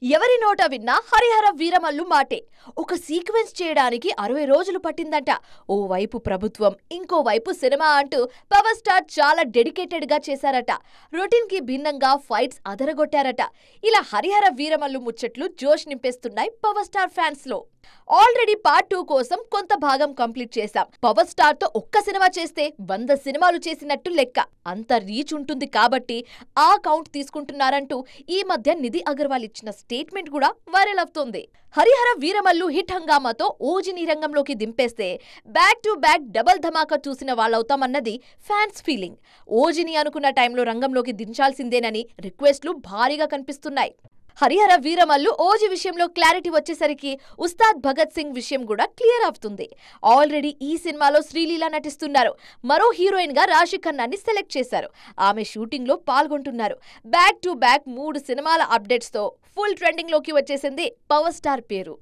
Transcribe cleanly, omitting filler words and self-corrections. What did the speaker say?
ఎవరి నోట విన్నా హరిహర వీరమల్లు మాటే. ఒక సీక్వెన్స్ చేయడానికి 60 రోజులు పట్టిందంట. ఓ వైపు ప్రభుత్వం, ఇంకో వైపు సినిమా అంటూ పవర్ స్టార్ చాలా డెడికేటెడ్ గా చేశారట. రొటీన్ కి భిన్నంగా ఫైట్స్ అదరగొట్టారట. ఇలా హరిహర వీరమల్లు ముచ్చట్లు జోష్ నింపేస్తున్నాయి పవర్ స్టార్ ఫ్యాన్స్ లో. ఆల్రెడీ పార్ట్ 2 కోసం కొంత భాగం కంప్లీట్ చేశాం. పవర్ స్టార్ తో ఒక్క సినిమా చేస్తే 100 సినిమాలు చేసినట్టు లెక్క. అంత రీచ్ ఉంటుంది కాబట్టి ఆ కౌంట్ తీసుకుంటున్నారంటూ ఈ మధ్య నిధి అగర్వాల్ ఇచ్చిన స్టేట్మెంట్ కూడా వైరల్ అవుతోంది. హరిహర వీరమల్లు హిట్ హంగామాతో ఓజిని రంగంలోకి దింపేస్తే బ్యాక్ టు బ్యాక్ డబల్ ధమాకా చూసిన వాళ్ళవుతామన్నది ఫ్యాన్స్ ఫీలింగ్. ఓజిని అనుకున్న టైంలో రంగంలోకి దించాల్సిందేనని రిక్వెస్ట్లు భారీగా కనిపిస్తున్నాయి. హరిహర వీరమల్లు ఓజీ విషయంలో క్లారిటీ వచ్చేసరికి ఉస్తాద్ భగత్ సింగ్ విషయం కూడా క్లియర్ అవుతుంది. ఆల్రెడీ ఈ సినిమాలో శ్రీలీల నటిస్తున్నారు. మరో హీరోయిన్ గా రాశి ఖన్నాని సెలెక్ట్ చేశారు. ఆమె షూటింగ్ లో పాల్గొంటున్నారు. బ్యాక్ టు బ్యాక్ 3 సినిమాల అప్డేట్స్ తో ఫుల్ ట్రెండింగ్ లోకి వచ్చేసింది పవర్ స్టార్ పేరు.